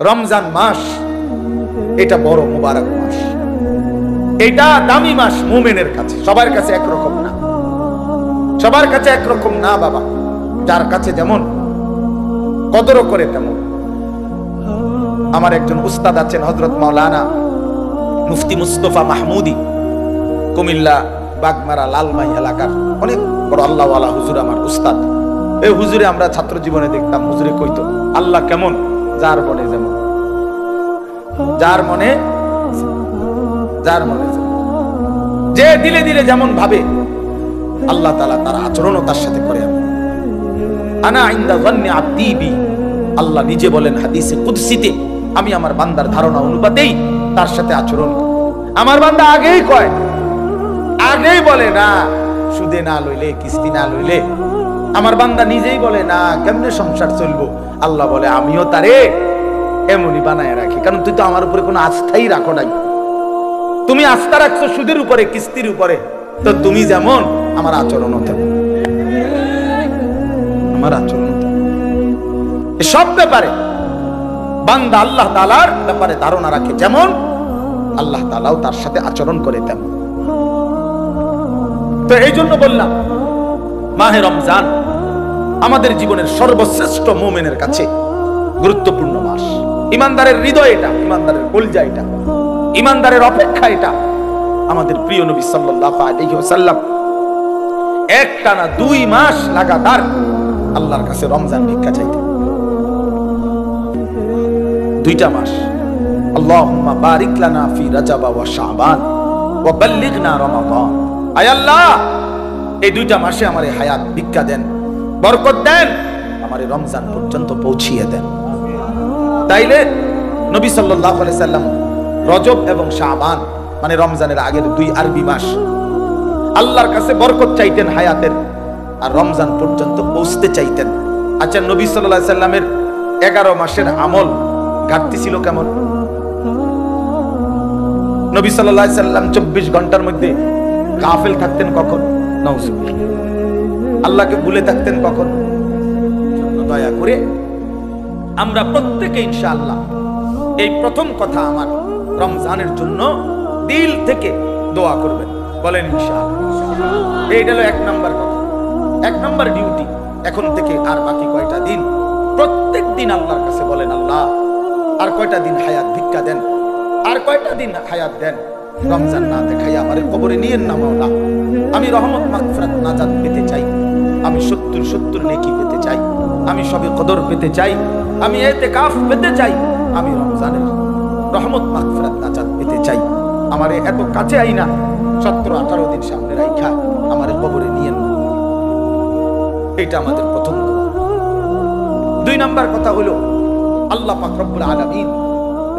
রমজান মাস এটা বড় মুবারক মাস, এটা দামি মাস মুমিনের কাছে। সবার কাছে একরকম না, সবার কাছে একরকম না বাবা। যার কাছে যেমন কদর করে তেমন। আমার একজন উস্তাদ আছেন হযরত মাওলানা মুফতি মুস্তফা মাহমুদি, কুমিল্লা বাগমারা লালমাই এলাকার অনেক বড় আল্লাহওয়ালা হুজুর, আমার উস্তাদ। এই হুজুরে আমরা ছাত্র জীবনে দেখতাম, হুজুরে কইতো আল্লাহ কেমন, যার মনে যেমন, যার মনে যে দিলে দিলে যেমন ভাবে আল্লাহ তাআলা তার আচরণও তার সাথে করে। আনা ইনদা যান্নি আবদি বি, আল্লাহ নিজে বলেন হাদিসে কুদসিতে, আমি আমার বান্দার ধারণা অনুপাতেই তার সাথে আচরণ করি। আমার বান্দা আগেই কয়, আগেই বলে না সুদে না লইলে, কিস্তি না লইলে। আমার বান্দা নিজেই বলে না কেমনে সংসার চলবো। আল্লাহ বলে আমিও তারে এমনই বানায় রাখি, কারণ তুই তো আমার উপরে কোনো আস্থাই রাখো নাই। তুমি আস্থা রাখছো সুদের উপরে, কিস্তির উপরে, তো তুমি যেমন আমার আচরণ হতে, আমার আচরণ সব ব্যাপারে বান্দা আল্লাহ তাআলার ব্যাপারে ধারণা রাখে যেমন, আল্লাহ তাআলাও তার সাথে আচরণ করে তেমন। তো এই জন্য বললাম মাহে রমজান আমাদের জীবনের সর্বশ্রেষ্ঠ মুমিনের কাছে গুরুত্বপূর্ণ মাস। ইমানদারের হৃদয় এটা, ইমানদারের কলিজা এটা, ইমানদারের অপেক্ষা এটা। আমাদের প্রিয় নবী সাল্লাল্লাহু আলাইহি ওয়াসাল্লাম একটানা 2 মাস লাগাতার আল্লাহর কাছে রমজান ভিক্ষা চাইতেন। 2টা মাস। আল্লাহুম্মা বারিক লানা ফি রাজাব ওয়া শাবান ওয়া বাল্লিগনা রমাদান। আয় আল্লাহ, এই 2টা মাসে আমারে হায়াত ভিক্ষা দেন, বরকত দেন, আমারে রমজান পর্যন্ত পৌঁছিয়ে দেন। তাইলে নবী সাল্লাল্লাহু আলাইহি সাল্লাম রজব এবং শাবান মানে রমজানের আগের 2 আরবি মাস আল্লাহর কাছে বরকত চাইতেন হায়াতের, আর রমজান পর্যন্ত পৌঁছতে চাইতেন। আচ্ছা, নবী সাল্লাল্লাহু আলাইহি সাল্লামের 11 মাসের আমল ঘাটতি ছিল কেমন? নবী সাল্লাল্লাহু আলাইহি সাল্লাম 24 ঘন্টার মধ্যে গাফেল থাকতেন কখন? নাউজুবিল্লাহ। আল্লাহকে ভুলে থাকতেন কখন? দয়া করে আমরা প্রত্যেকে ইনশাআল্লাহ এই প্রথম কথা আমার রমজানের জন্য দিল থেকে দোয়া করবেন, বলেন ইনশাআল্লাহ। এইটা হলো 1 নাম্বার কথা, 1 নাম্বার ডিউটি। এখন থেকে আর বাকি কয়টা দিন প্রত্যেক দিন আল্লাহর কাছে বলেন, আল্লাহ আর কয়টা দিন হায়াত ভিক্ষা দেন, আর কয়টা দিন হায়াত দেন, রমজান না দেখাই আমারে কবরে নিয়েন না মাওলা। আমি রহমত মাগফিরাত নাজাত পেতে চাই, আমি 70 নেকি পেতে চাই, আমি সবে কদর পেতে চাই, আমি ইতিকাফ পেতে চাই, আমি রমজানের রহমত মাগফিরাত নাজাত পেতে চাই। আমারে এত কাছে আইনা 17-18 দিন সামনে রাইখা আমারে কবরে নিয়েন না। এটা আমাদের প্রথম দোয়া। 2 নাম্বার কথা হলো আল্লাহ পাক রব্বুল আলামিন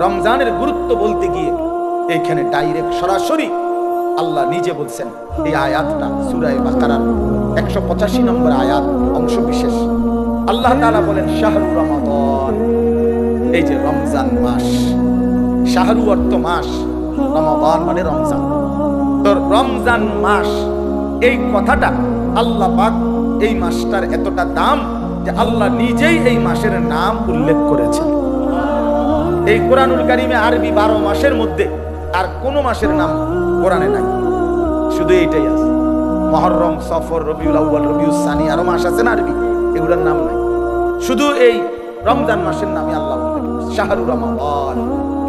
রমজানের গুরুত্ব বলতে গিয়ে এইখানে ডাইরেক্ট সরাসরি আল্লাহ নিজে বলছেন। এই আয়াতটা সূরা বাকারার 185 নম্বর আয়াত অংশ বিশেষ। আল্লাহ তাআলা বলেন শাহরু রমাদান, এই যে রমজান মাস, শাহরু অর্থ মাস, রমাদান মানে রমজান। তো রমজান মাস এই কথাটা আল্লাহ পাক এই মাসটার এতটা দাম যে আল্লাহ নিজেই এই মাসের নাম উল্লেখ করেছেন। এই কোরআনুল কারীমে আরবি 12 মাসের মধ্যে আর কোন মাসের নাম কোরআনে নাই, শুধু এইটাই আছে। মুহররম, সফর, রবিউল আউয়াল, রবিউস সানি, আরো মাস আছে না আরবি, এগুলোর নাম নাই। শুধু এই রমজান মাসের নামে আল্লাহ উল্লেখ করেছেন, শাহরু রমাদান,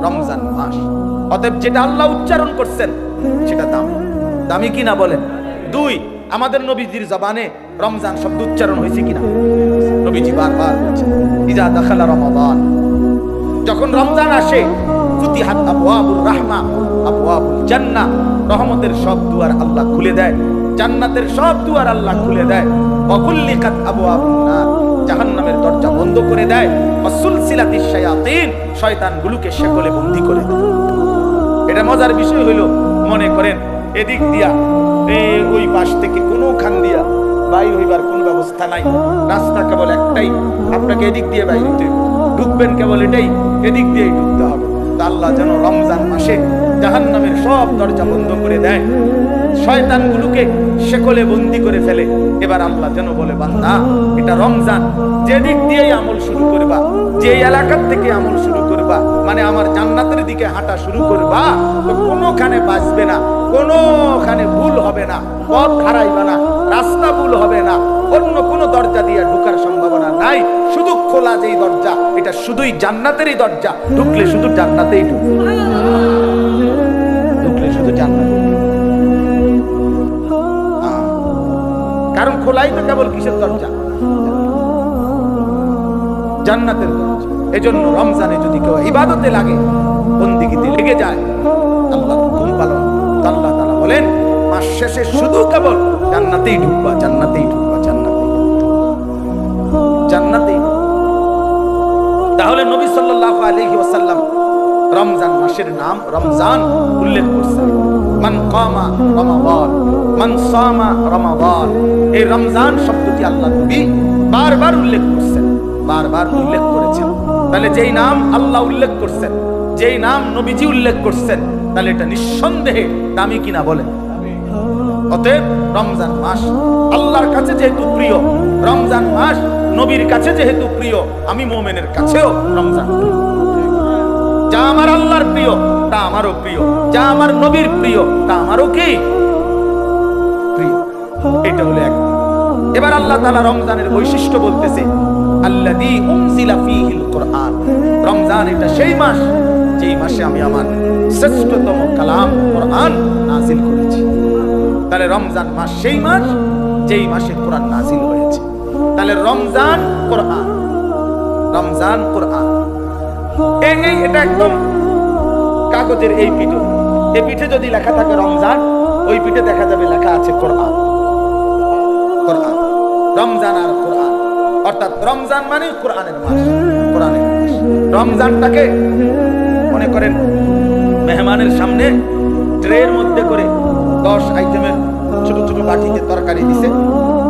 রমজান মাস। অতএব যেটা আল্লাহ উচ্চারণ করছেন সেটা দামি। দামি কিনা বলেন? 2, আমাদের নবীজির জবানে রমজান শব্দ উচ্চারণ হয়েছে কিনা? নবীজি বারবার বলছেন ইজা দাখালা রমাদান, যখন রমজান আসে, ফুতিহাত আবওয়াবুর রাহমা, আবওয়াবুল জান্নাহ, রহমতের সব দুয়ার আল্লাহ খুলে দেয়, জান্নাতের সব দুয়ার আল্লাহ খুলে দেয়। ওয়া কুল্লিকাত আবওয়াবুন নার, জাহান্নামের দরজা বন্ধ করে দেয়। ওয়া সুলসিলাতিশ শায়াতিন, শয়তানগুলোকে শেকলে বন্দী করে দেয়। এটা মজার বিষয় হলো, মনে করেন এদিক দিয়া ওই পাশ থেকে কোনো খান দিয়া বাইর হইবার কোনো ব্যবস্থা নাই, রাস্তা কেবল একটাই, আপনাকে এদিক দিয়ে বাইর হইতে হবে, ঢুকবেন কেবল এটাই, এদিক দিয়েই ঢুকতে হবে। আল্লাহ যেন রমজান মাসে জাহান্নামের সব দরজা বন্ধ করে দেয়, শয়তানগুলোকে শেকলে বন্দী করে ফেলে। এবার আল্লাহ যেন বলে, বান্দা এটা রমজান, যেদিক দিয়েই আমল শুরু করবা, যে এলাকার থেকে আমল শুরু করবা, ঢুকবা, মানে আমার জান্নাতের দিকে হাঁটা শুরু করবা, তো কোনোখানে বাঁচবে না, কোনোখানে ভুল হবে না, পথ হারাইবা না, রাস্তা ভুল হবে না, অন্য কোনো দরজা দিয়ে ঢোকার সম্ভাবনা নাই। শুধু খোলা যেই দরজা, এটা শুধুই জান্নাতেরই দরজা, ঢুকলে শুধু জান্নাতেই ঢুকবে, ঢুকলে শুধু জান্নাতে। কারণ খোলাই তো কেবল কিসের দরজা? জান্নাতের দরজা। এজন্য রমজানে যদি কেউ ইবাদতে লাগে, বন্দেগীতে লেগে যায়, আল্লাহর হুকুম পালন, আল্লাহ তাআলা বলেন মাস শেষে শুধু কেবল জান্নাতেই ঢুকবা, জান্নাতেই ঢুকবা, জান্নাতেই। তাহলে নবী সাল্লাল্লাহু আলাইহি ওয়াসাল্লাম রমজান মাসের নাম রমজান উল্লেখ করছেন। মান কামা রমাদান, মান সামা রমাদান, এই রমজান শব্দটি আল্লাহ নবী বারবার উল্লেখ করছেন, বারবার উল্লেখ করেছেন। তাহলে যেই নাম আল্লাহ উল্লেখ করছেন, যেই নাম নবীজি উল্লেখ করছেন, তাহলে এটা নিঃসন্দেহে দামি কিনা বলেন? অতএব রমজান মাস আল্লাহর কাছে যেহেতু প্রিয়, রমজান মাস নবীর কাছে যেহেতু প্রিয়, আমি মুমিনের কাছেও রমজান প্রিয়। যা আমার আল্লাহর প্রিয় তা আমারও প্রিয়, যা আমার নবীর প্রিয় তা আমারও কি প্রিয়। এটা হলো এক। এবার আল্লাহ তাআলা রমজানের বৈশিষ্ট্য বলতেছে, আল্লাযী উনজিলা ফীহিল কুরআন। রমজান এটা সেই মাস যেই মাসে আমি আমার শ্রেষ্ঠতম কালাম কোরআন নাযিল করেছি। তাহলে রমজান মাস সেই মাস যেই মাসে কোরআন নাযিল হয়েছে। তাহলে রমজান কোরআন, রমজান কোরআন। এটা একদম কাগজের এই পিঠে, এই পিঠে যদি লেখা থাকে রমজান, ওই পিঠে দেখা যাবে লেখা আছে কোরআন। কোরআন, রমজান আর কোরআন, অর্থাৎ রমজান মানে কোরআনের মাস, কোরআনের মাস। রমজানটাকে মনে করেন মেহমানের সামনে ট্রের মধ্যে করে 10 আইটেমের ছোট ছোট বাটিতে তরকারি দিছে,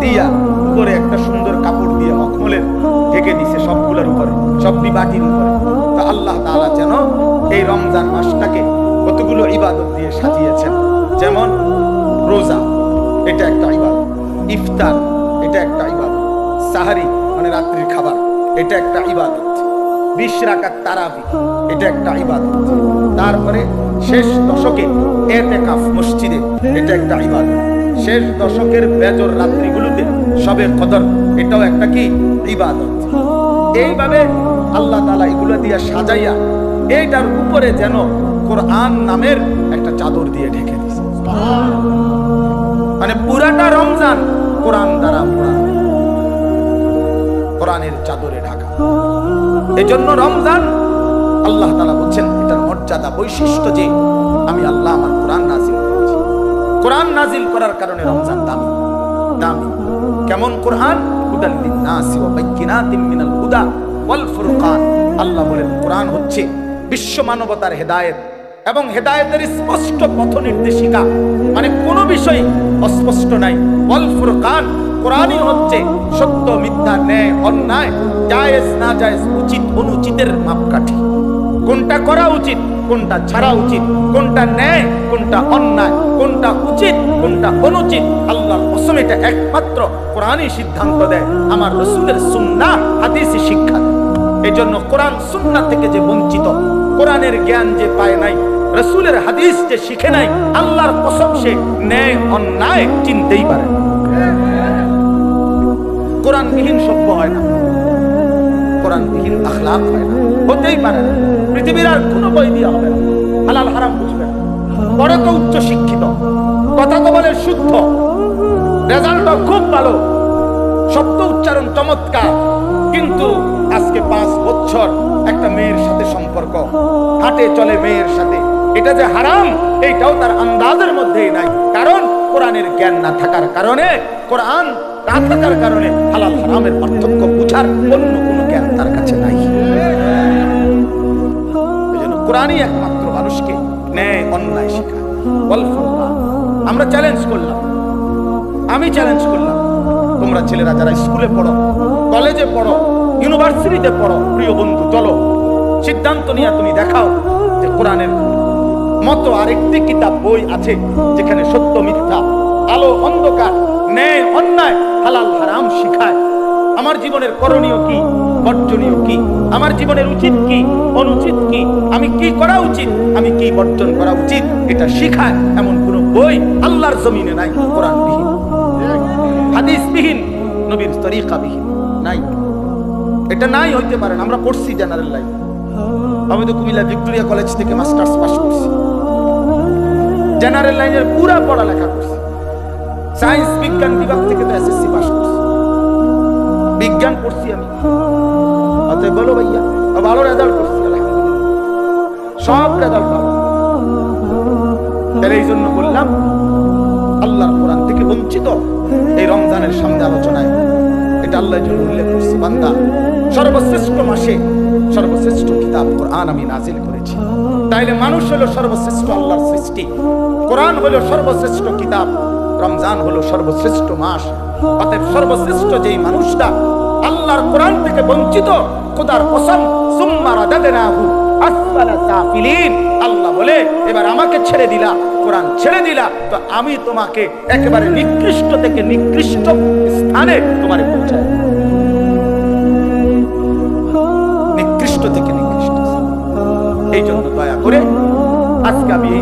দিয়া উপরে একটা সুন্দর কাপড় দিয়ে মখমলের ঢেকে দিছে, সবগুলোর উপরে, সবটি বাটির উপরে। তো আল্লাহ তাআলা যেন এই রমজান মাসটাকে কতগুলো ইবাদত দিয়ে সাজিয়েছেন। যেমন রোজা, এটা একটা ইবাদত। ইফতার, এটা একটা ইবাদত। সাহারি মানে রাত্রির খাবার, এটা একটা ইবাদত। 20 রাকাত তারাবি, এটা একটা ইবাদত। তারপরে শেষ দশকে ইতিকাফ মসজিদে, এটা একটা ইবাদত। শেষ দশকের বেজর রাত্রিগুলোতে শবে কদর, এটাও একটা কি ইবাদত। এইভাবে আল্লাহ তাআলা এগুলো দিয়ে সাজাইয়া এইটার উপরে যেন কোরআন নামের একটা চাদর দিয়ে ঢেকে দিয়েছে। মানে পুরাটা রমজান কোরআন দ্বারা পুরা, কোরআনের চাদরে ঢাকা। এজন্য রমজান আল্লাহ তাআলা বলছেন এটার মর্যাদা, বৈশিষ্ট্য যে আমি আল্লাহ আমার কোরআন নাযিল করেছি। কোরআন নাযিল করার কারণে রমজান দামি, দামি। কেমন কোরআন? হুদাল লিন-নাসি ওয়া বাইয়িনাতিন মিনাল হুদা ওয়াল ফুরকান। আল্লাহ বলেন কোরআন হচ্ছে বিশ্ব মানবতার হেদায়েত এবং হেদায়েতের স্পষ্ট পথ নির্দেশিকা, মানে কোনো বিষয় অস্পষ্ট নাই। ওয়াল ফুরকান, কোরআনই হচ্ছে সত্য মিথ্যা, ন্যায় অন্যায়, জায়েজ না জায়েজ, উচিত অনুচিতের মাপকাঠি। কোনটা করা উচিত, কোনটা ছাড়া উচিত, কোনটা ন্যায়, কোনটা অন্যায়, কোনটা উচিত, কোনটা অনুচিত, আল্লাহর কসম এটা একমাত্র কোরআনই সিদ্ধান্ত দেয়। আমার রাসূলের সুন্নাহ হাদিসে শিক্ষা দেয়। এজন্য কোরআন সুন্নাহ থেকে যে বঞ্চিত, কোরআনের জ্ঞান যে পায় নাই, রাসূলের হাদিস যে শিখে নাই, আল্লাহর কসম সে ন্যায় অন্যায় চিনতেই পারে না। কোরআনবিহীন সভ্য হয় না, কোরআনবিহীন আখলাক হয় না, হতেই পারে না। পৃথিবীর আর কোনো বই দিয়ে হবে না। হালাল হারাম বুঝবে না, বড় তো উচ্চ শিক্ষিত, কথা তো বলে শুদ্ধ, রেজাল্টও খুব ভালো, শব্দ উচ্চারণ চমৎকার, কিন্তু আজকে 5 বছর একটা মেয়ের সাথে সম্পর্ক, হাঁটে চলে মেয়ের সাথে, এটা যে হারাম এইটাও তার আন্দাজের মধ্যেই নাই। কারণ কোরআনের জ্ঞান না থাকার কারণে, কোরআন না থাকার কারণে হালাল হারামের পার্থক্য বুঝার অন্য কোনো জ্ঞান তার কাছে নাই। এজন্য কোরআনই একমাত্র মানুষকে ন্যায় অন্যায় শেখায়। আমরা চ্যালেঞ্জ করলাম, আমি চ্যালেঞ্জ করলাম, তোমরা ছেলেরা যারা স্কুলে পড়ো, কলেজে পড়ো, ইউনিভার্সিটিতে পড়ো, প্রিয় বন্ধু চলো সিদ্ধান্ত নিয়ে তুমি দেখাও যে কোরআনের মতো আরেকটি কিতাব বই আছে যেখানে সত্য মিথ্যা, আলো অন্ধকার, ন্যায় অন্যায়, হালাল হারাম শিখায়। আমার জীবনের করণীয় কি, বর্জনীয় কি, আমার জীবনের উচিত কি, অনুচিত কি, আমি কি করা উচিত, আমি কি বর্জন করা উচিত, এটা শিখায় এমন কোন বই আল্লাহর জমিনে নাই। কোরআন বিহীন, হাদিস বিহীন, নবীর তরিকা বিহীন নাই। এটা নাই হইতে পারে না। আমরা পড়ছি জেনারেল লাইন, আমি তো কুমিল্লা ভিক্টোরিয়া কলেজ থেকে মাস্টার্স পাস করছি, জেনারেল লাইনের পুরা পড়ালেখা করছি, সায়েন্স বিজ্ঞান বিভাগ থেকে তো এসএসসি পাস করছি, বিজ্ঞান পড়ছি আমি। অতএব বলো ভাইয়া, ভালো রেজাল্ট করছি আলহামদুলিল্লাহ, সব রেজাল্ট ভালো। তাহলে এই জন্য বললাম আল্লাহর কোরআন থেকে বঞ্চিত এই রমজানের সামনে আলোচনায় এটা আল্লাহর জন্য উল্লেখ করছি, বান্দা সর্বশ্রেষ্ঠ মাসে সর্বশ্রেষ্ঠ কিতাব কোরআন আমি নাজিল করেছি। তাইলে মানুষ হলো সর্বশ্রেষ্ঠ আল্লাহর সৃষ্টি, কোরআন হলো সর্বশ্রেষ্ঠ কিতাব, রমজান হলো সর্বশ্রেষ্ঠ মাস। অতএব সর্বশ্রেষ্ঠ যেই মানুষটা আল্লাহর কোরআন থেকে বঞ্চিত, খোদার কসম সুম্মা রাদাদনাহু আসফালা সাফিলিন, আল্লাহ বলে এবার আমাকে ছেড়ে দিলা, কোরআন ছেড়ে দিলা, তো আমি তোমাকে একেবারে নিকৃষ্ট থেকে নিকৃষ্ট স্থানে তোমারে পৌঁছায়, নিকৃষ্ট থেকে নিকৃষ্ট। এই জন্য দয়া করে আজকে আমি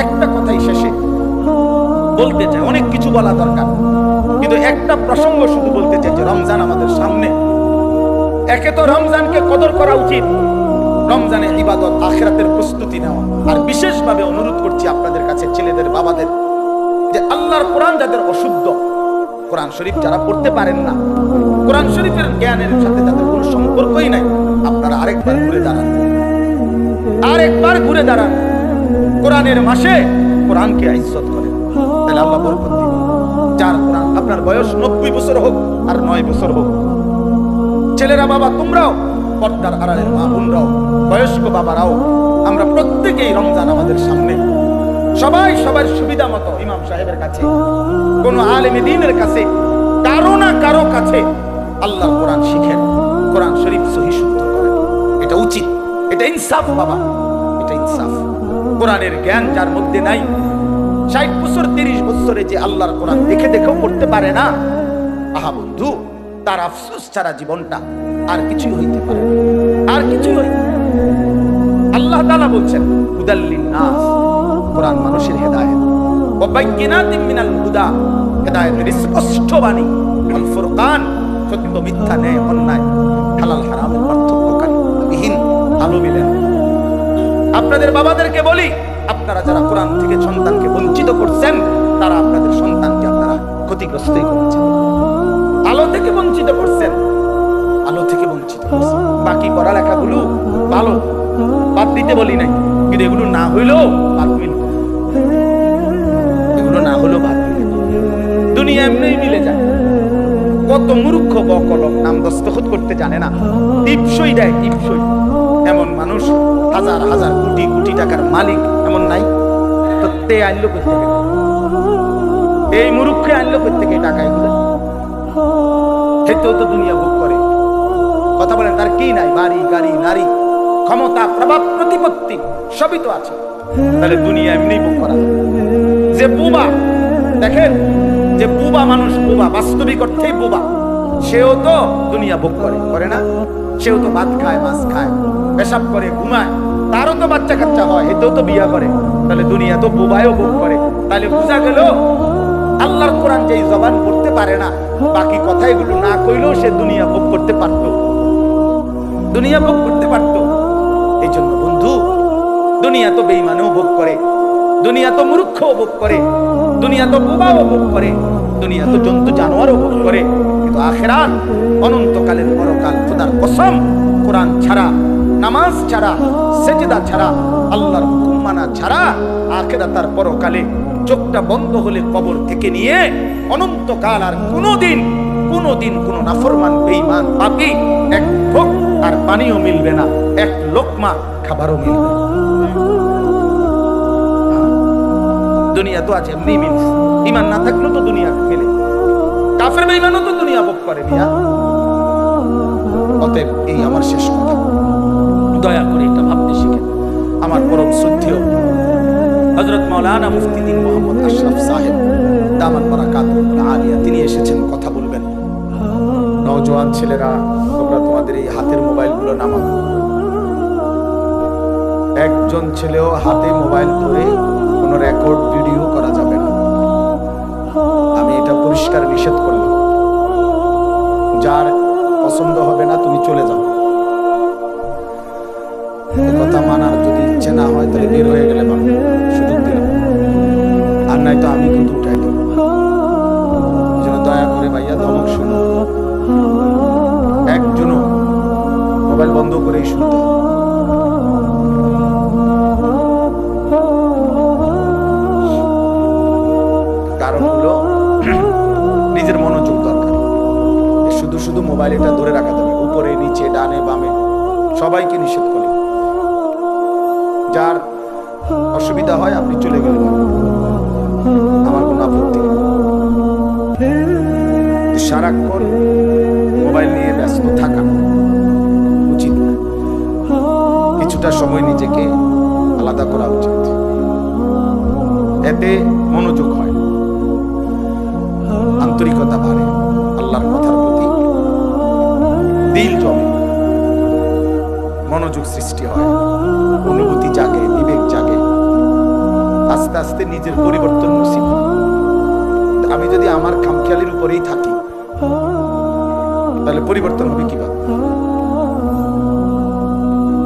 একটা কথাই শেষে বলতে চাই, অনেক কিছু বলা দরকার, কিন্তু একটা প্রসঙ্গ শুধু বলতে চাই যে রমজান আমাদের সামনে। একে তো রমজানকে কদর করা উচিত, রমজানে ইবাদত, আখিরাতের প্রস্তুতি নেওয়া। আর বিশেষভাবে অনুরোধ করছি আপনাদের কাছে, ছেলেদের বাবাদের, যে আল্লাহর কোরআন যাদের অশুদ্ধ, কোরআন শরীফ যারা পড়তে পারেন না, কোরআন শরীফের জ্ঞানের সাথে যাদের কোনো সম্পর্কই নাই, আপনারা আরেকবার ঘুরে দাঁড়ান, আরেকবার ঘুরে দাঁড়ান। কোরআনের মাসে কোরআনকে ইজ্জত করেন, তাহলে আল্লাহ বরকত দিবেন। যার কোরআন, আপনার বয়স 90 বছর হোক আর 9 বছর হোক, ছেলেরা বাবা তোমরাও, পর্দার আড়ালের মা বোনরাও, বয়স্ক বাবারাও, আমরা প্রত্যেকেই রমজান আমাদের সামনে, সবাই সবার সুবিধা মতো ইমাম সাহেবের কাছে, কোন আলেমে দ্বীনের কাছে, কারো না কারো কাছে আল্লাহর কোরআন শিখেন, কোরআন শরীফ সহি শুদ্ধ করেন। এটা উচিত, এটা ইনসাফ বাবা, এটা ইনসাফ। কোরআনের জ্ঞান যার মধ্যে নাই, 60 বছর 30 বছরে যে আল্লাহর কোরআন দেখে দেখেও পড়তে পারে না, আহা বন্ধু, তার আফসোস ছাড়া জীবনটা আর কিছুই হইতে পারে না, আর কিছুই হইতে। আল্লাহ তাআলা বলছেন হুদাল্লিন নাস, কোরআন মানুষের হেদায়েত, ওয়া বাইয়িনাতিন মিনাল হুদা, হেদায়েতের স্পষ্ট বাণী, আল ফুরকান, সত্য মিথ্যা, ন্যায় অন্যায়, হালাল হারামের পার্থক্যকারী বিহীন আলো মিলেন। আপনাদের বাবাদেরকে বলি, আপনারা যারা কোরআন থেকে সন্তানকে বঞ্চিত করছেন, তারা আপনাদের সন্তানকে আপনারা ক্ষতিগ্রস্তই করেছেন, আলো থেকে বঞ্চিত করছেন, আলো থেকে বঞ্চিত করছেন। বাকি পড়ালেখাগুলো ভালো, বাদ দিতে বলি নাই, কিন্তু এগুলো না হইলেও বাদ মিলবে, এগুলো না হলেও বাদ মিলবে। দুনিয়া এমনিই মিলে যায়। কত মূর্খ বকলম নাম দস্তখত করতে জানে না, টিপসই দেয়, টিপসই। এমন মানুষ হাজার হাজার কোটি কোটি টাকার মালিক এমন নাই? তো তে আনলো করতে, এই মূর্খে আনলো করতে টাকা, এগুলো খেতেও তো দুনিয়া ভোগ করে। কথা বলেন, তার কি নাই? বাড়ি গাড়ি নারী ক্ষমতা প্রভাব প্রতিপত্তি সবই তো আছে, তাহলে দুনিয়া এমনি ভোগ করা। যে বুবা, দেখেন যে বুবা মানুষ, বুবা বাস্তবিক অর্থেই বুবা, সেও তো দুনিয়া ভোগ করে, করে না? সেও তো ভাত খায়, মাছ খায়, পেশাব করে, ঘুমায়, তারও তো বাচ্চা কাচ্চা হয়, এতেও তো বিয়া করে, তাহলে দুনিয়া তো বুবায়ও ভোগ করে। তাহলে বোঝা গেল আল্লাহর কোরআন যেই জবান পড়তে পারে না, বাকি কথা এগুলো না কইলেও সে দুনিয়া ভোগ করতে পারত, দুনিয়া ভোগ করতে পারত। এই জন্য বন্ধু, দুনিয়া তো বেঈমানও ভোগ করে, দুনিয়া তো মূর্খও ভোগ করে, দুনিয়া তো বোবাও ভোগ করে, দুনিয়া তো জন্তু জানোয়ারও ভোগ করে, কিন্তু আখিরাত অনন্তকালের পরকাল, খোদার কসম, কোরআন ছাড়া, নামাজ ছাড়া, সেজদা ছাড়া, আল্লাহর হুকুম মানা ছাড়া আখিরাত আর পরকালে চোখটা বন্ধ হলে কবর থেকে নিয়ে অনন্তকাল আর কোনোদিন কোন নাফরমান বেঈমান পাপী এক ঢোক আর পানিও মিলবে না, এক লোকমা খাবারও মিলবে না। দুনিয়া তো আজ এমনি মিলছে, ইমান না থাকলেও তো দুনিয়া মিলে, কাফের বেঈমানও তো দুনিয়া ভোগ করে মিয়া। অতএব এই আমার শেষ কথা, দয়া করে এটা ভাবতে শিখেন। আমার পরম শ্রদ্ধেয় হযরত মাওলানা মুফতি দ্বীন মোহাম্মদ আশরাফ সাহেব দামান বারাকাতুহুল আলিয়া, তিনি এসেছেন, কথা বলবেন। নওজোয়ান ছেলেরা, তোমরা তোমাদের আমাদের এই হাতের মোবাইলগুলো নামাবো। একজন ছেলেও হাতে মোবাইল ধরে কোনো রেকর্ড ভিডিও করা যাবে না। আমি এটা পরিষ্কার নিষেধ করলাম। যার পছন্দ হবে না তুমি চলে যাও। এই কথা মানার যদি ইচ্ছে না হয় তাহলে বের হয়ে গেলে ভালো, সুযোগ দিলাম। আর নাই তো আমি কিন্তু উঠাই দেব। এই জন্য দয়া করে ভাইয়া ধমক শুনো, একজনও মোবাইল বন্ধ করেই শুনতে হবে। কারণ হলো নিজের মনোযোগ দরকার। শুধু শুধু মোবাইল এটা ধরে রাখা যাবে, উপরে নিচে ডানে বামে সবাইকে নিষেধ করে। যার অসুবিধা হয় আপনি চলে গেলেন, আমার কোনো আপত্তি নেই। সারাক্ষণ মোবাইল নিয়ে ব্যস্ত থাকা উচিত না। কিছুটা সময় নিজেকে আলাদা করা উচিত, এতে মনোযোগ হয়, আন্তরিকতা বাড়ে, আল্লাহর কথার প্রতি দিল জমে, মনোযোগ সৃষ্টি হয়, অনুভূতি জাগে, বিবেক জাগে, আস্তে আস্তে নিজের পরিবর্তন নসিব। আমি যদি আমার খামখেয়ালির উপরেই থাকি তাহলে পরিবর্তন হবে কিভাবে?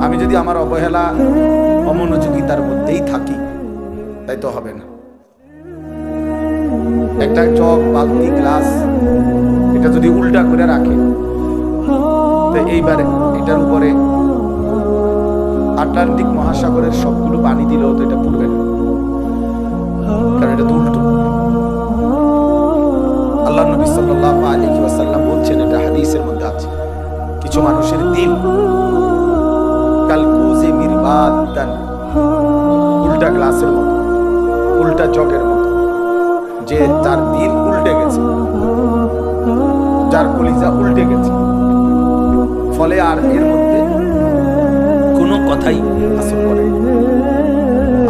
আমি যদি আমার অবহেলা অমনোযোগিতার মধ্যেই থাকি তাই তো হবে না। একটা চক বালতি গ্লাস এটা যদি উল্টা করে রাখে তো এইবারে এটার উপরে আটলান্টিক মহাসাগরের সবগুলো পানি দিলেও তো এটা পড়বে না, কারণ এটা তো উল্টো। আল্লাহ নবী সাল্লাল্লাহু আলাইহি ওয়াসাল্লাম বলছেন, এটা হাদিসের মধ্যে আছে, কিছু মানুষের দিল কালকুজি মিরবাদান, উল্টা গ্লাসের মতো, উল্টা জগের মতো, যে তার দিল উল্টে গেছে, যার কলিজা উল্টে গেছে, ফলে আর এর মধ্যে কোনো কথাই আসর করে না।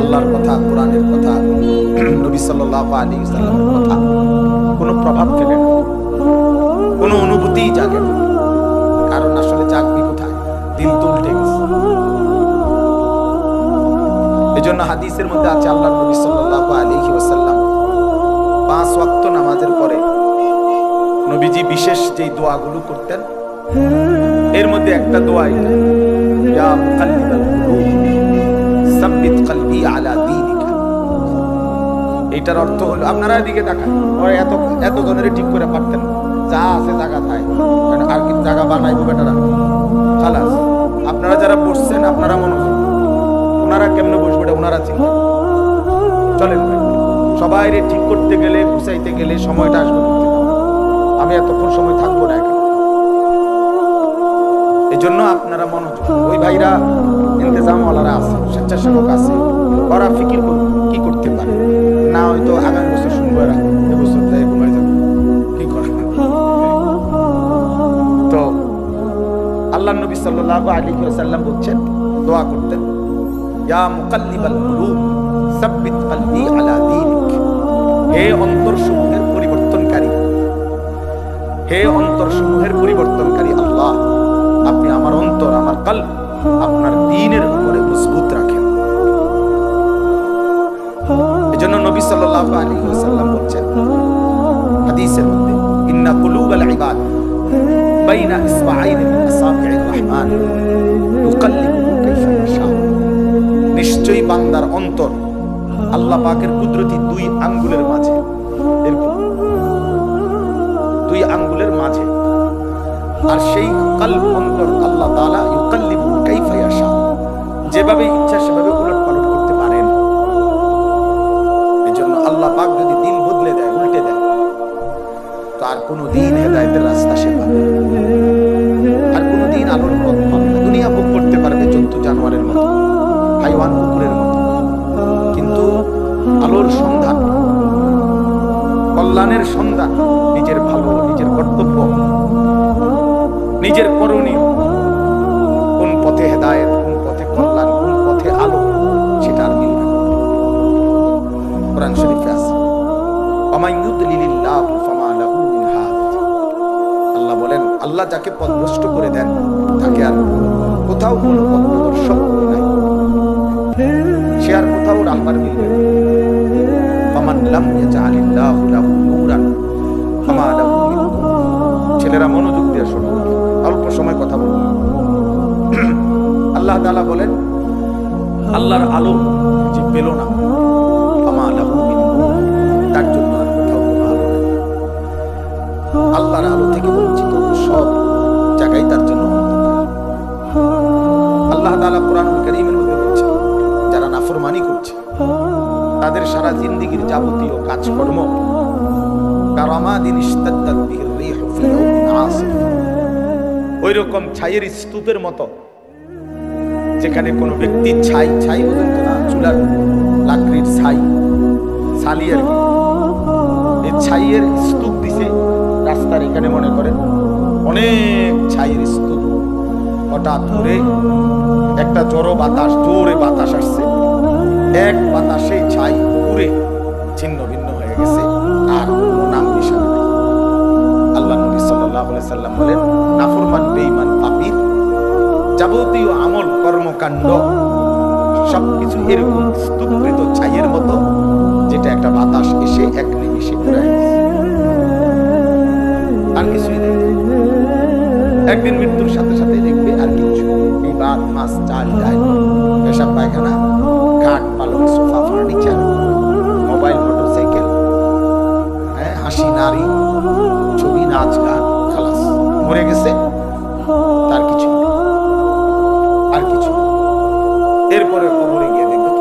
আল্লাহর কথা, কোরআনের কথা, নবী সাল্লাল্লাহু আলাইহি ওয়াসাল্লামের কথা কোনো প্রভাব ফেলে না, কোনো অনুভূতিই জাগে না। কারণ আসলে জাগবে কোথায়? দিল তো উল্টে গেছে। এজন্য হাদিসের মধ্যে আছে, আল্লাহর নবী সাল্লাল্লাহু আলাইহি ওয়াসাল্লাম 5 ওয়াক্ত নামাজের পরে নবীজি বিশেষ যে দোয়াগুলো করতেন এর মধ্যে একটা দোয়া এটা, ইয়া মুকাল্লিবাল কুলুব সাব্বিত কলবি আলা দীনিকা। এটার অর্থ হলো, আপনারা এদিকে তাকান, ওরা এত জনের ঠিক করে পারতেন, যা আছে জায়গা তাই, আর কি জায়গা বানাইবো বেটারা, খালাস। আপনারা যারা বসছেন আপনারা মনোযোগ, ওনারা কেমনে বসবে এটা ওনারা চিন্তা। চলেন ভাই, সবাই ঠিক করতে গেলে, গুছাইতে গেলে সময়টা আসবে, আমি এতক্ষণ সময় থাকবো না। এই জন্য আপনারা মনোযোগ। ওই ভাইরা ইন্তজামওয়ালারা আছে, স্বেচ্ছাসেবক আছে, ওরা ফিকির করবে কি করতে পারে না, হয়তো আগামী বছর শুনবো, এরা এবছর যাই ঘুমাই যাবে, কি করে। তো আল্লাহ নবী সাল্লাল্লাহু আলাইহি ওয়াসাল্লাম বলছেন, দোয়া করতেন, ইয়া মুকাল্লিবাল কুলুব সাব্বিত কলবি আলা দীনিক। হে অন্তরসমূহের পরিবর্তনকারী, হে অন্তরসমূহের পরিবর্তনকারী আল্লাহ, আপনি আমার অন্তর, আমার কলব আপনার দ্বীনের উপরে মজবুত রাখেন। এজন্য নবী সাল্লাল্লাহু আলাইহি ওয়াসাল্লাম বলছেন হাদিসের মধ্যে, ইন্না কুলুবাল ইবাদ বাইনা ইসবাআইন মিন আসাবি'ir রহমান ইউকাল্লিবুহু কাইফা ইয়াশা। নিশ্চয়ই বান্দার অন্তর আল্লাহ পাকের কুদরতি 2 আঙ্গুলের মাঝে, এরকম 2 আঙ্গুলের মাঝে, আর সেই কলব অন্তর আল্লাহ তাআলা ইউকাল্লিবুহু কাইফা ইয়াশা, যেভাবে ইচ্ছা সেভাবে উলটপালট করতে পারেন। এজন্য আল্লাহ পাক যদি দিন বদলে দেয়, উল্টে দেয়, তো আর কোনো দিন হেদায়েতের রাস্তা সে পাবে না, আর কোনো দিন আলোর পথ পাবে না। দুনিয়া ভোগ করতে পারবে জন্তু জানোয়ারের মতো, হাইওয়ান কুকুরের মতো, কিন্তু আলোর সন্ধান, কল্যাণের সন্ধান, নিজের ভালো, নিজের কর্তব্য, নিজের করণীয়, কোন পথে হেদায়েত, কোন পথে কল্যাণ, কোন পথে আলো, সেটা আর মিলবে না। কোরআন শরীফে আছে, ওয়া মান ইউদ্লিলিল্লাহু ফামা লাহু মিন হাদ। আল্লাহ বলেন, আল্লাহ যাকে পথভ্রষ্ট করে দেন তাকে আর কোথাও কোনো পথপ্রদর্শক নাই, সে আর কোথাও রাহবার মিলবে না। ফামান লাম ইয়াজআলিল্লাহু লাহু নূরান ফামা লাহু মিন নূর। ছেলেরা মনোযোগ দিয়ে শোনো, অল্প সময় কথা বলবো। আল্লাহ তাআলা বলেন আল্লাহর আলো যে পেল না, ফামা লাহু মিন নূর, তার জন্য আর কোথাও কোনো আলো নেই। আল্লাহর আলো থেকে বঞ্চিত সব জায়গায় তার জন্য অন্ধকার। আল্লাহ তাআলা কোরআনুল কারীমের মধ্যে বলছেন যারা নাফরমানি করছে তাদের সারা জিন্দেগীর যাবতীয় কাজকর্ম কারামাদিন ইশতাদ্দাত বিহির রিহু ফি ইয়াউমিন আসিফ, ওইরকম ছাইয়ের স্তূপের মতো, যেখানে কোনো ব্যক্তির ছাই পর্যন্ত না, চুলার লাকড়ির ছালি আর কি, এই ছাইয়ের স্তূপ দিছে রাস্তার এখানে, মনে করেন অনেক ছাইয়ের স্তূপ, হঠাৎ করে একটা জোরে বাতাস আসছে, এক বাতাসে ছাই পুরে ছিন্ন ভিন্ন হয়ে গেছে, আর নাম নিশানা নেই। আল্লাহ নবী সাল্লাল্লাহু আলাইহি সাল্লাম বলেন নাফরমান বেঈমান পাপীর যাবতীয় আমল কর্মকাণ্ড সবকিছু এরকম স্তূপকৃত ছাইয়ের মতো, যেটা একটা বাতাস এসে এক নিমিষে উড়ায় গেছে, আর কিছুই নেই। একদিন মৃত্যুর সাথে সাথে দেখবে আর কিছু এই ভাত মাছ চাল ডাল পেশাব পায়খানা খাট পালং সোফা ফার্নিচার মোবাইল মোটরসাইকেল, হাসি নারী ছবি নাচ গান, খালাস মরে গেছে, তার কিছু আর কিছু। এরপরে কবরে গিয়ে দেখবে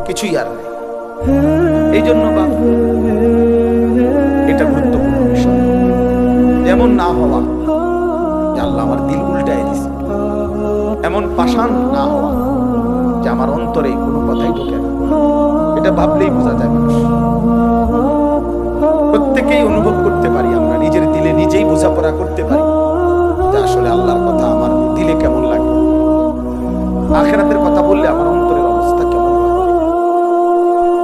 কিছুই আর নেই। এই জন্য বা এটা গুরুত্বপূর্ণ বিষয়, এমন না হওয়া যে আল্লাহ আমার দিল উল্টায় দিছে, এমন পাষাণ না হওয়া যে আমার অন্তরে কোনো কথাই ঢোকে না। এটা ভাবলেই বোঝা যায় মানুষ, প্রত্যেকেই অনুভব করতে পারি, আমরা নিজের দিলে নিজেই বোঝাপড়া করতে পারি যে আসলে আল্লাহর কথা আমার দিলে কেমন লাগে, আখিরাতের কথা বললে আমার অন্তরের অবস্থা কেমন হয়,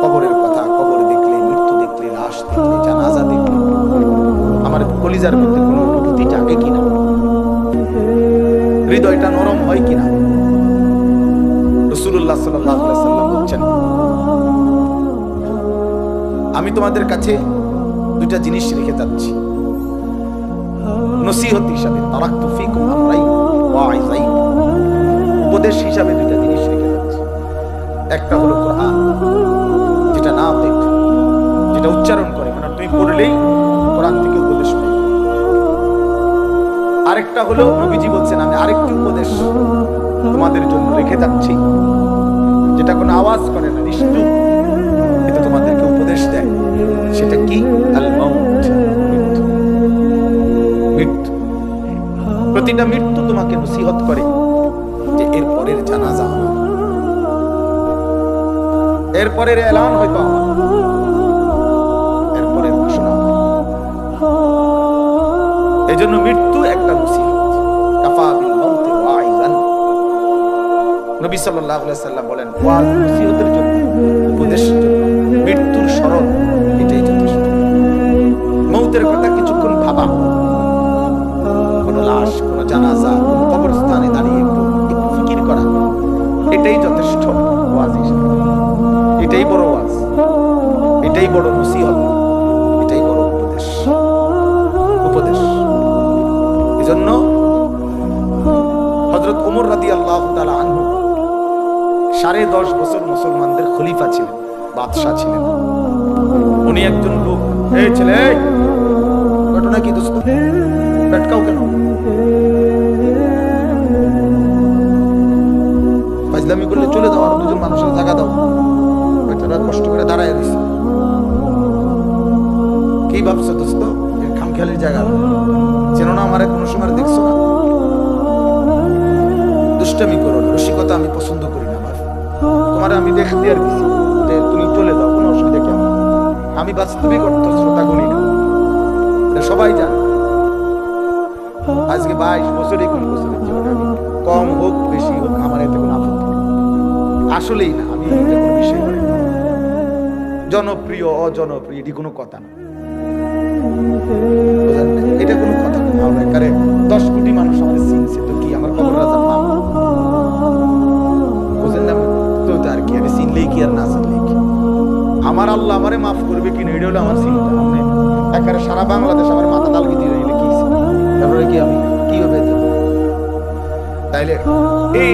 কবরের কথা, কবর দেখলে, মৃত্যু দেখলে, লাশ দেখলে, জানাজা দেখলে আমার কলিজার মধ্যে কোনো অনুভূতি জাগে কিনা, হৃদয়টা নরম হয় কিনা। রাসূলুল্লাহ সাল্লাল্লাহু আলাইহি সাল্লাম বলেন আমি তোমাদের কাছে দুইটা জিনিস রেখে যাচ্ছি নসিহত হিসাবে, তারাকতু ফীকুম আমরাইন ওয়াইযাইন, উপদেশ হিসাবে দুইটা জিনিস রেখে যাচ্ছি। একটা হলো কোরআন, যেটা না দেখ, যেটা উচ্চারণ করে, মানে তুমি পড়লেই কোরআন থেকে উপদেশ পাই। আরেকটা হলো নবীজি বলছেন আমি আরেকটি উপদেশ তোমাদের জন্য রেখে যাচ্ছি, যেটা কোনো আওয়াজ করে না, নিশ্চুপ, এটা তোমাদেরকে উপদেশ দেয়। সেটা কি? আল মাউত, মৃত্যু। প্রতিটা মৃত্যু তোমাকে নসিহত করে যে এর পরের জানাজা আমার, এর পরের এলান হয়তো আমার, এর পরের ঘোষণা আমার। এই জন্য মৃত্যু একটা নসিহত। কাফা বিল মাউতি ওয়াইজান, নবী সাল্লাল্লাহু আলাইহি সাল্লাম বলেন ওয়াজ নসিহতের জন্য, উপদেশের জন্য মৃত্যুর স্মরণ এটাই যথেষ্ট। মৌতের কথা কিছুক্ষণ ভাবা, কোন লাশ, কোন জানাজা, কোন কবরস্থানে দাঁড়িয়ে একটু ফিকির করা, এটাই যথেষ্ট ওয়াজ হিসেবে। এটাই বড় ওয়াজ, এটাই বড় নসিহত, এটাই বড় উপদেশ। এজন্য হযরত ওমর রাদিয়াল্লাহু তাআলা আনহু 10.5 বছর মুসলমানদের খলিফা ছিলেন, বাদশা ছিলেন। উনি একজন লোক, এই ছেলে ঘটনা কি দোস্ত, পেটকাও কেন, ফাজলামি করলে চলে যাও, আর দুজন মানুষের জায়গা দাও, বেচারা কষ্ট করে দাঁড়ায় দিছে। কি ভাবছো দোস্ত, খামখেয়ালির জায়গা চেনো না, আমারে কোনো সময় দেখছো না, দুষ্টামি করো না, রসিকতা আমি পছন্দ করি না, তোমার আমি দেখ দিয়ে দিছি যে তুমি চলে যাও, কোনো অসুবিধা কেন, আমি বাস্তবিক অর্থ শ্রোতা করি না, সবাই জানে। আজকে 22 বছর 21 বছরের জীবনে আমি কম হোক বেশি হোক আমার এতে কোনো আপত্তি আসলেই না, আমি এটা কোনো বিষয় করি না। জনপ্রিয় অজনপ্রিয় এটি কোনো কথা না, বুঝলেন না? এটা কোনো কথা না। আমরা একারে 10 কোটি মানুষ আমাদের চিনছে তো কি আমার কবর রাজার নাম, বুঝলেন না? তো তার কি আরে চিনলেই কি আর না চিনলেই কি, আমার আল্লাহ আমারে মাফ করবে কিনা এটা হলো আমার চিন্তা। আপনি একারে সারা বাংলাদেশ আমার মাথা তালকি দিয়ে রইলে কি তারপরে কি আমি কি হবে? তাইলে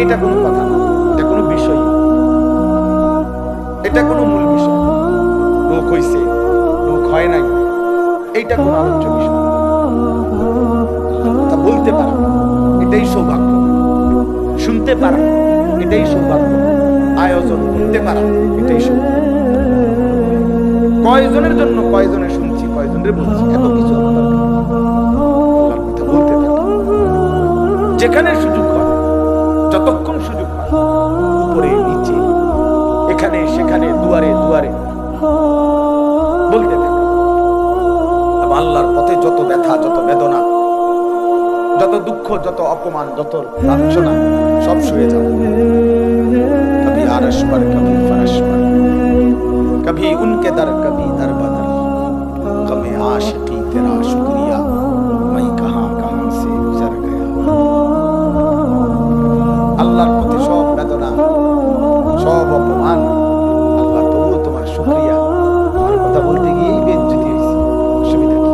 এটা কোনো কথা না, এটা কোনো বিষয়, এটা কোনো মূল বিষয়। লোক হইছে লোক হয় নাই এইটা কোনো আলোচ্য বিষয়। কথা বলতে পারা এটাই সৌভাগ্য, শুনতে পারা এটাই সৌভাগ্য, আয়োজন করতে পারা এটাই সৌভাগ্য। কয়জনের জন্য কয়জনে শুনছি, কয়জনের বলছি, এত কিছু আল্লাহর কথা বলতে থাকা। যেখানে সুযোগ হয়, যতক্ষণ সুযোগ হয়, উপরে নিচে এখানে সেখানে দুয়ারে দুয়ারে বলতে থাকা। আল্লাহর পথে যত ব্যথা, যত বেদনা, যত দুঃখ, যত অপমান, যত লাঞ্ছনা সব শুয়ে যাও। কবি আরশ পর, কবি ফরশ পর, কবি উনকে দর, কবি দর বদর, কবে আশিকি তেরা শুক্রিয়া, मैं कहां कहां से गुजर गया। আল্লাহর পথে সব বেদনা, সব অপমান, আল্লাহ তবুও তোমার শুকরিয়া। আমার কথা বলতে গিয়েই বেজ্জতি হয়েছে, অসুবিধা কি?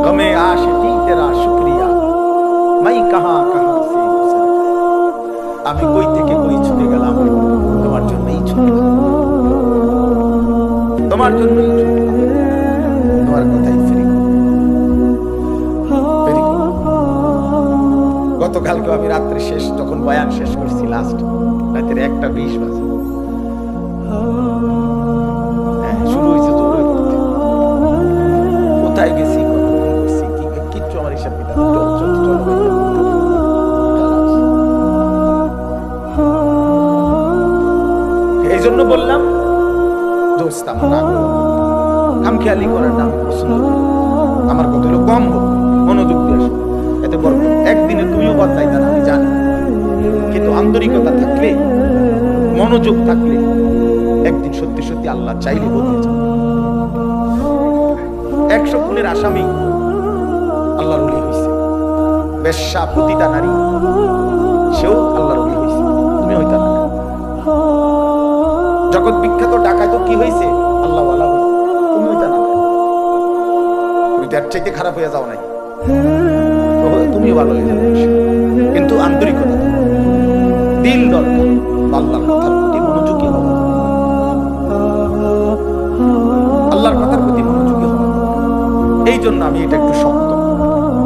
গমে আশিকি তেরা শুকরিয়া, मैं कहां कहां से गुजर गया। আমি কই থেকে কই ছুটে গেলাম, তোমার জন্যই ছুটলাম, তোমার জন্যই ছুটলাম, তোমার কথাই ফিরে। গতকালকে আমি রাত্রে শেষ যখন বয়ান শেষ করছি, লাস্ট রাতের 1:20 বাজে, শুরু হয়েছে জোরে করতে। কোথায় গেছি, কতক্ষণ করছি, কিচ্ছু আমার হিসাব কিতাব এই জন্য বললাম দোস্ত, আমার না খামখেয়ালি করার নাম পছন্দ করি। আমার কথা হলো কম মনোযোগ দিয়ে আসো, এতে বড় একদিনে তুমিও বদলাইতে না আমি জানি, কিন্তু আন্তরিকতা থাকলে, মনোযোগ থাকলে একদিন সত্যি সত্যি আল্লাহ চাইলে বদলে যাবে। 100 খুনের আসামি আল্লাহর ওলি হয়েছে, বেশ্যা পতিতা নারী সেও আল্লাহর ওলি হয়েছে, তুমি হইতা না। জগৎ বিখ্যাত ডাকাত কি হয়েছে, আল্লাহ ওয়ালা হয়েছে, তুমি হইতা না। তুমি তার চাইতে খারাপ হয়ে যাও নাই, তুমিও ভালো হয়ে যাবে, কিন্তু আন্তরিকতা, দিল দরকার, আল্লাহর কথার প্রতি মনোযোগী হওয়া, আল্লাহর কথার প্রতি মনোযোগী হওয়া। এই জন্য আমি এটা একটু শক্ত,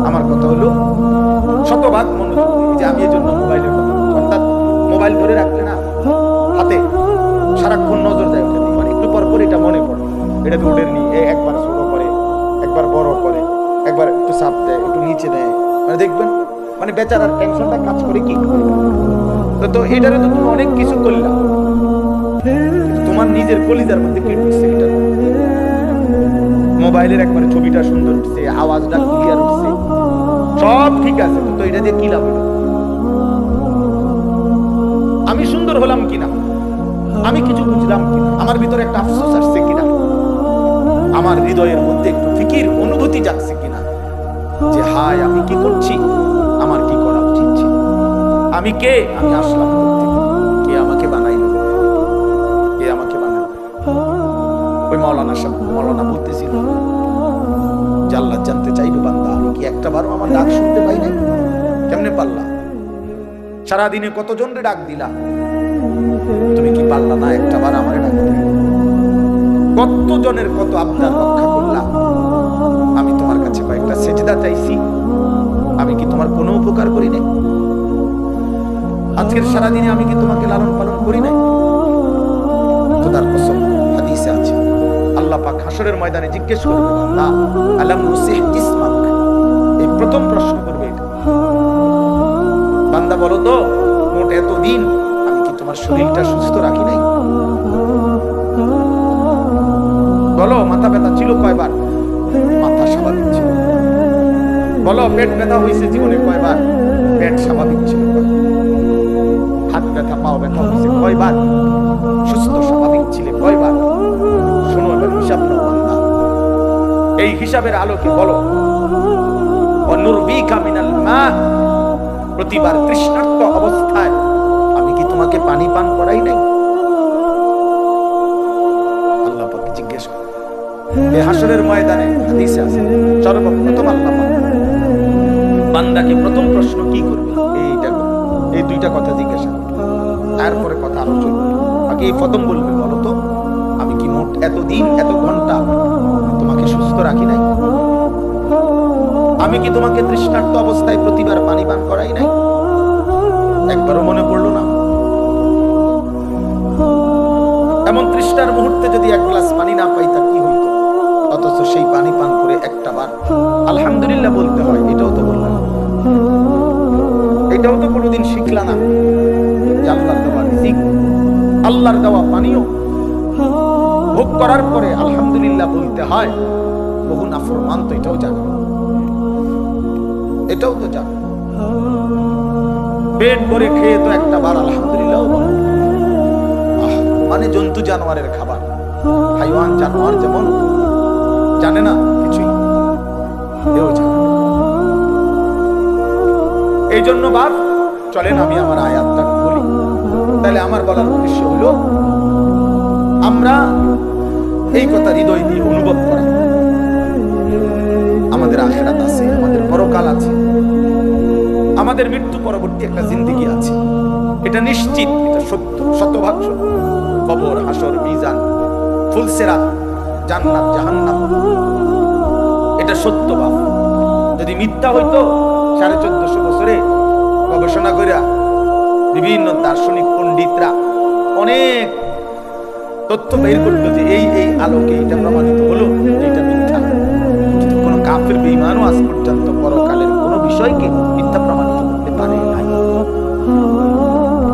আমার কথা হলো শতভাগ মনোযোগ দিই। যে আমি এই জন্য মোবাইলের কথা, অর্থাৎ মোবাইল ধরে রাখলে না হাতে সারাক্ষণ নজর দেয়, মানে একটু পর পর এটা মনে পড়ে, এটা দৌড়ের নিয়ে একবার ছোট করে, একবার বড় করে, একবার একটু চাপ দেয়, একটু নিচে দেয়, মানে দেখবেন মানে বেচারার টেনশনটা কাজ করে কি। তো এটারে তো তুমি অনেক কিছু করলা, তোমার নিজের কলিজার মধ্যে কি ঢুকছে, এটা মোবাইলের একবারে ছবিটা সুন্দর উঠছে, আওয়াজটা ক্লিয়ার উঠছে, সব ঠিক আছে, তো এটা দিয়ে কি লাভ হলো? আমি সুন্দর হলাম কিনা, আমি কিছু বুঝলাম কিনা, আমার ভিতরে একটা আফসোস আসছে কিনা, আমার হৃদয়ের মধ্যে একটু ফিকির অনুভূতি যাচ্ছে কিনা, যে হায় আমি কি করছি, আমার কি করা উচিত ছিল, আমি কে, আমি আসলাম করতে, কে আমাকে বানাইল, কে আমাকে বানাইল। ওই মৌলানা সাহেব, মৌলানা বলতেছিল যে আল্লাহ জানতে চাইবে বান্দা আমি কি একটাবারও আমার ডাক শুনতে পাই নাই, কেমনে পারলা? সারাদিনে কতজনরে ডাক দিলা, তুমি কি পারলা না একটাবার আমারে ডাক দিতে? কত জনের কত আবদার রক্ষা করলা, আমি তোমার কাছে কয়েকটা সেজদা চাইছি, আমি কি তোমার কোনো উপকার করি নাই? আজকের সারাদিনে আমি কি তোমাকে লালন পালন করি নাই? খোদার কসম, হাদিসে আছে আল্লাহ পাক হাসরের ময়দানে জিজ্ঞেস করবে, বান্দা আলাম নুসিহ ইসমাক, এই প্রথম প্রশ্ন করবে এটা। বান্দা বলো তো, মোট এতদিন আমি কি তোমার শরীরটা সুস্থ রাখি নাই? বলো মাথা ব্যথা ছিল কয়বার? মাথা স্বাভাবিক ছিল। বলো পেট ব্যথা হয়েছে জীবনে কয়বার? পেট স্বাভাবিক ছিল। হাত ব্যথা, পাও ব্যথা হয়েছে কয়বার? সুস্থ স্বাভাবিক ছিল কয়বার? শোনো এবার হিসাব নাও বান্দা। এই হিসাবের আলোকে বলো, ওয়ানুরবিকা মিনাল মা, প্রতিবার তৃষ্ণার্ত অবস্থায় আমি কি তোমাকে পানি পান করাই নাই? আল্লাহ পাক জিজ্ঞেস করে। এই হাসরের ময়দানে হাদিসে আছে, সর্বপ্রথম আল্লাহ পাক বান্দাকে প্রথম প্রশ্ন কি করবে? এইটা, এই দুইটা কথা জিজ্ঞাসা করবে, তারপরে কথা আলোচনা। আগে এই প্রথম বলবে, বলো তো আমি কি মোট এতদিন এত ঘন্টা তোমাকে সুস্থ রাখি নাই? আমি কি তোমাকে তৃষ্ণার্ত অবস্থায় প্রতিবার পানি পান করাই নাই? একবারও মনে পড়লো না? এমন তৃষ্ণার মুহূর্তে যদি এক গ্লাস পানি না পাইতাম কি হইতো? অথচ সেই পানি পান করে একটা বার আলহামদুলিল্লাহ বলতে হয়, এটাও তো বললাম, এটাও তো কোনোদিন শিখলা না যে আল্লাহর দেওয়া রিজিক, আল্লাহর দেওয়া পানীয় ভোগ করার পরে আলহামদুলিল্লাহ বলতে হয়। বহু নাফরমান তো এটাও জানে, এটাও তো জানে। পেট ভরে খেয়ে তো একটা বার আলহামদুলিল্লাহ বলে, মানে জন্তু জানোয়ারের খাবার, হাইওয়ান জানোয়ার যেমন জানে না কিছুই, এও জানে। এই জন্য বার চলেন আমি আমার আয়াতটা বলি। তাহলে আমার বলার উদ্দেশ্য হলো আমরা এই কথা হৃদয় দিয়ে অনুভব করা, আমাদের আখিরাত আছে, আমাদের পরকাল আছে, আমাদের মৃত্যু পরবর্তী একটা জিন্দেগি আছে, এটা নিশ্চিত, এটা সত্য, শতভাগ সত্য। কবর, হাসর, মিজান, ফুলসিরাত, জান্নাত, জাহান্নাম, এটা সত্য বাপ। যদি মিথ্যা হইতো 1450 বছরে গবেষণা কইরা বিভিন্ন দার্শনিক পণ্ডিতরা অনেক তথ্য বের করতো যে এই এই আলোকে এটা প্রমাণিত হলো যে এটা মিথ্যা। কিন্তু কোনো কাফের বেঈমানও আজ পর্যন্ত পরকালের কোনো বিষয়কে মিথ্যা প্রমাণিত করতে পারে নাই।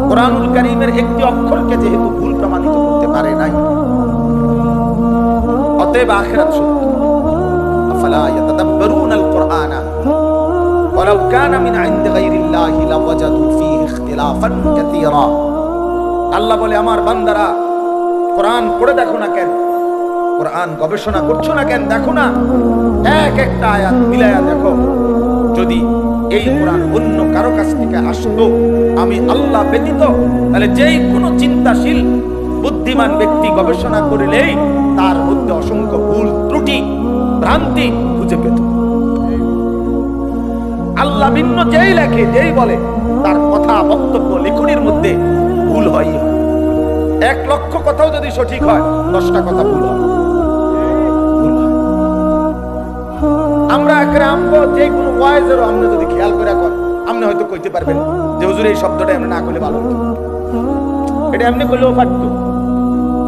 কোরআনুল কারীমের একটি অক্ষরকে যেহেতু ভুল প্রমাণিত করতে পারে নাই, অতএব আখিরাত সত্য। আফালা ইয়াতাদাব্বারুনাল কুরআনা ওয়ালাউ কানা মিন ইনদি গায়রিল্লাহি লাওয়াজাদু ফীহি ইখতিলাফান কাসীরা। আল্লাহ বলে, আমার বান্দারা কোরআন পড়ে দেখো না কেন, কোরআন গবেষণা করছো না কেন, দেখো না এক একটা আয়াত মিলায়া দেখো। যদি এই কোরআন অন্য কারো কাছ থেকে আসতো আমি আল্লাহ ব্যতীত, তাহলে যেই কোনো চিন্তাশীল বুদ্ধিমান ব্যক্তি গবেষণা করলেই তার মধ্যে অসংখ্য ভুল ত্রুটি ভ্রান্তি খুঁজে পেত। আল্লাহ ভিন্ন যেই লেখে, যেই বলে, তার কথা বক্তব্য লিখনির মধ্যে ভুল হয়। 1 লক্ষ কথাও যদি সঠিক হয় 10টা কথা ভুল হয়। আমরা যে কোনো ওয়াইজেরও আমরা যদি খেয়াল করে আপনি হয়তো কইতে পারবেন যে হুজুর এই শব্দটা আমরা না করলে ভালো হতো, এটা এমনি করলেও পারতো।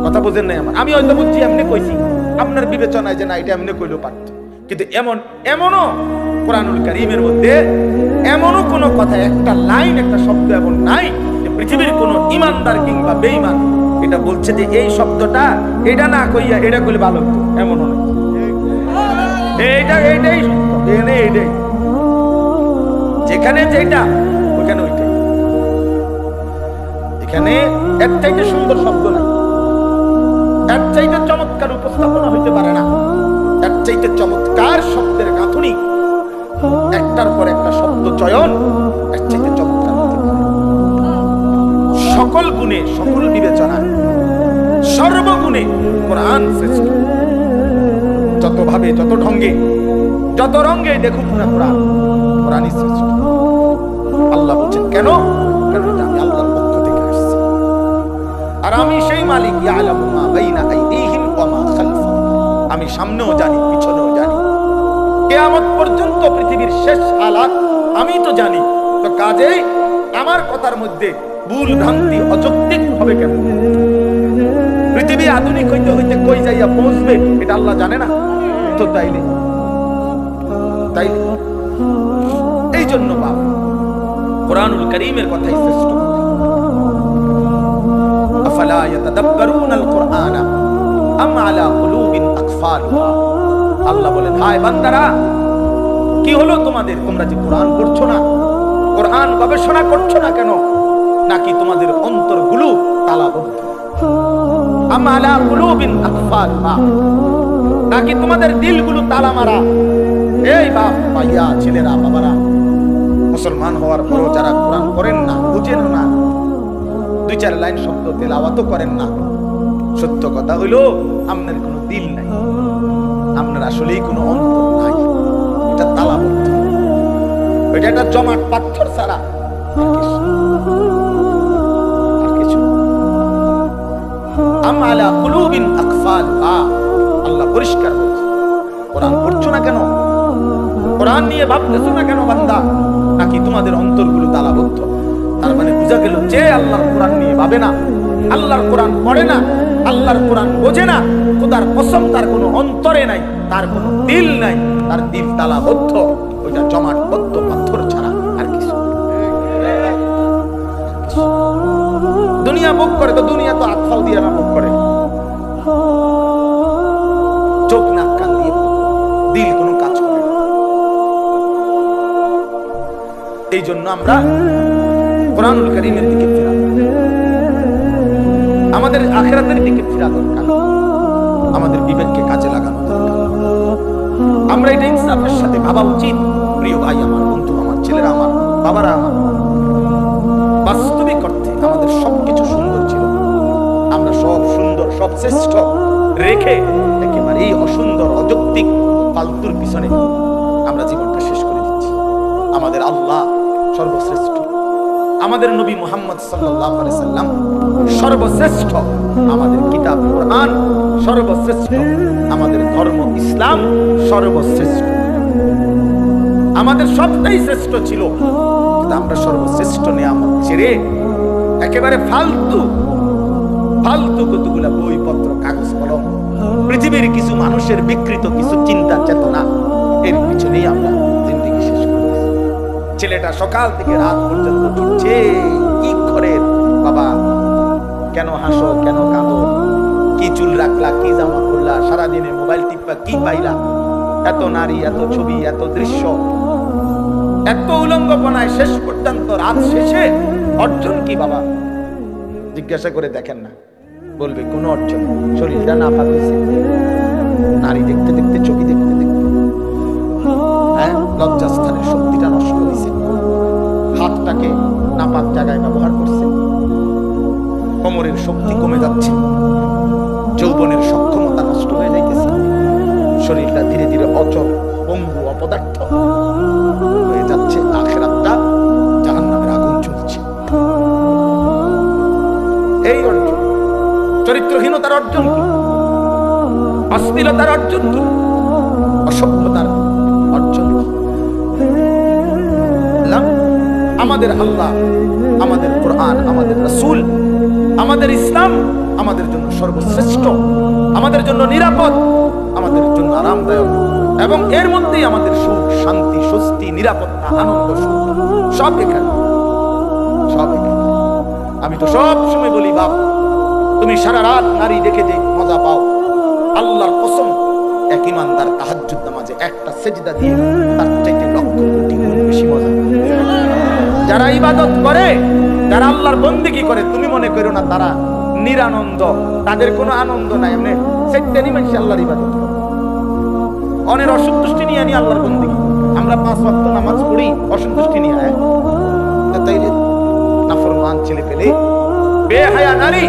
কথা বুঝেন নাই আমার? আমি হয়তো বুঝছি এমনি কইছি, আপনার বিবেচনায় যে না এটা এমনি করলেও পারতো। কিন্তু এমনও কোরআনুল কারীমের মধ্যে এমনও কোনো কথা, একটা লাইন, একটা শব্দ এমন নাই যে পৃথিবীর কোনো ইমানদার কিংবা বেঈমান এটা বলছে যে এই শব্দটা এটা না কইয়া এটা করলে ভালো হতো, এমনও নাই। এইটাই সত্য, এইটাই যেখানে যেটা ওখানে ওইটাই। এখানে এর চাইতে সুন্দর শব্দ নাই, এর চাইতে চমৎকার উপস্থাপনা হইতে পারে না, এর চাইতে চমৎকার শব্দের গাঁথুনি, একটার পর একটা শব্দ চয়ন এর চাইতে চমৎকার হতে পারে। সকল গুণে, সকল বিবেচনায়, সর্বগুণে কোরআন শ্রেষ্ঠ। যত ভাবে, যত ঢঙ্গে, যত রঙ্গে দেখুক না কোরআন, কোরআনই শ্রেষ্ঠ। আল্লাহ বলছেন কেন? কারণ এটা আমি আল্লাহর পক্ষ থেকে আসছি। আর আমি সেই মালিক, ইয়ালামু মা বাইনা আইদিহিম ওয়া মা খালফাহুম। আমি সামনেও জানি, পিছনেও জানি, কিয়ামত পর্যন্ত পৃথিবীর শেষ হালাত আমি তো জানি। তো কাজেই আমার কথার মধ্যে ভুল ভ্রান্তি অযৌক্তিক হবে কেন? পৃথিবী আধুনিক হইতে হইতে কই যাইয়া পৌঁছবে এটা আল্লাহ জানে না তো? তাইলে এই জন্য বাপ কোরআনুল কারীমের কথাই শ্রেষ্ঠ। আফালা ইয়াতাদাব্বারুনাল কুরআনা আম আলা কুলুবিন আকফালুহা। আল্লাহ বলেন, হায় বান্দারা, কি হলো তোমাদের? তোমরা যে কোরআন পড়ছো না, কোরআন গবেষণা করছো না কেন? নাকি তোমাদের অন্তরগুলো তালাবদ্ধ? আম আলা কুলুবিন আকফালুহা। নাকি তোমাদের দিলগুলো তালা মারা? এই বাপ ভাইয়া, ছেলেরা, বাবারা, মুসলমান হওয়ার পরও যারা কোরআন পড়েন না, বুঝেন না, 2-4 লাইন শব্দ তেলাওয়াতও করেন না, সত্য কথা হইল আপনার কোনো দিল নাই, আপনার আসলেই কোনো অন্তর নাই। এটা তালাবদ্ধ, ওইটা একটা জমাট পাথর ছাড়া আর কিছু। আম আলা কুলুবিন আকফালহা, আল্লাহ পরিষ্কার বলছে। কোরআন পড়ছো না কেন? কোরআন নিয়ে ভাবতেছো না কেন বান্দা? নাকি তোমাদের অন্তরগুলো তালাবদ্ধ? তার মানে বোঝা গেল যে আল্লাহর কোরআন নিয়ে ভাবে না, আল্লাহর কোরআন পড়ে না, আল্লাহর কোরআন বোঝে না, খোদার কসম তার কোনো অন্তরে নাই, তার কোনো দিল নাই, তার দিল তালাবদ্ধ, ওইটা জমাটবদ্ধ পাথর ছাড়া আর কিছু। দুনিয়া ভোগ করে তো দুনিয়া তো আতফাল দিয়ে না ভোগ করে, চোখ নাক কান দিয়ে, দিল কোনো কাজ করে না। এই জন্য আমরা কোরআনুল কারীমের দিকে ফিরা, আমাদের আখিরাতের দিকে ফিরা দরকার, আমাদের বিবেককে কাজে লাগানো দরকার। আমরা এটা ইনসাফের সাথে ভাবা উচিত। প্রিয় ভাই আমার, বন্ধু আমার, ছেলেরা আমার, বাবারা আমার, বাস্তবিক অর্থে আমাদের সবকিছু সুন্দর ছিল, আমরা সব সুন্দর, সব শ্রেষ্ঠ রেখে একেবারে এই অসুন্দর, অযৌক্তিক, ফালতুর পিছনে আমরা জীবনটা শেষ করে দিচ্ছি। আমাদের আল্লাহ সর্বশ্রেষ্ঠ, আমাদের নবী মুহাম্মদ সাল্লাল্লাহু আলাইহি সাল্লাম সর্বশ্রেষ্ঠ, আমাদের কিতাব কোরআন সর্বশ্রেষ্ঠ, আমাদের ধর্ম ইসলাম সর্বশ্রেষ্ঠ, আমাদের সবটাই শ্রেষ্ঠ ছিল। কিন্তু আমরা সর্বশ্রেষ্ঠ নিয়ামত ছেড়ে একেবারে ফালতু ফালতু কতগুলা বইপত্র, কাগজ কলম, পৃথিবীর কিছু মানুষের বিকৃত কিছু চিন্তা চেতনা, এর পিছনেই আমরা জিন্দেগি শেষ করেছি। ছেলেটা সকাল থেকে রাত পর্যন্ত ছুটছে, কি করে বাবা, কেন হাসো, কেন কাঁদো, কি চুল রাখলা, কি জামা পরলা, সারাদিনে মোবাইল টিপা, কি পাইলা, এত নারী, এত ছবি, এত দৃশ্য, এত উলঙ্গপনায় শেষ পর্যন্ত রাত শেষে অর্জন কি বাবা? জিজ্ঞাসা করে দেখেন না, বলবে কোন অর্জন? শরীরটা নাপাক হয়েছে, নারী দেখতে দেখতে, ছবি দেখতে দেখতে, হ্যাঁ, লজ্জাস্থানের শক্তিটা নষ্ট হয়েছে, হাতটাকে নাপাক জায়গায় ব্যবহার করছে, কোমরের শক্তি কমে যাচ্ছে, যৌবনের সক্ষমতা নষ্ট হয়ে যাইতেছে, শরীরটা ধীরে ধীরে অচল, পঙ্গু, অপদার্থ হয়ে যাচ্ছে, আখিরাতটা জাহান্নামের আগুন চলছে। এই অর্জন, চরিত্রহীনতার অর্জন কি? অশ্লীলতার অর্জন কি? অসভ্যতার অর্জন কি? আমাদের আল্লাহ, আমাদের কোরআন, আমাদের রাসূল, আমাদের ইসলাম আমাদের জন্য সর্বশ্রেষ্ঠ, আমাদের জন্য নিরাপদ, আমাদের জন্য আরামদায়ক, এবং এর মধ্যেই আমাদের সুখ, শান্তি, স্বস্তি, নিরাপত্তা, আনন্দ, সুখ সব এখানে, সব এখানে। আমি তো সব সময় বলি, বাপ, তুমি সারা রাত নারী দেখে যে মজা পাও, আল্লাহর কসম, এক ইমানদার তাহাজ্জুদ নামাজে একটা সেজদা দিয়ে তার চাইতে লক্ষ কোটি গুণ বেশি মজা। যারা ইবাদত করে, যারা আল্লাহর বন্দেগী করে, তুমি মনে করো না তারা নিরানন্দ, তাদের কোনো আনন্দ নাই। এমনি সেটারই মানুষ আল্লাহর ইবাদত করে, অনেক অসন্তুষ্টি নিয়ে আনি আল্লাহর বন্দেগী। আমরা 5 ওয়াক্ত নামাজ পড়ি অসন্তুষ্টি নিয়ে, হ্যাঁ, তাইলে নাফরমান ছেলে পেলে, বেহায়া নারী,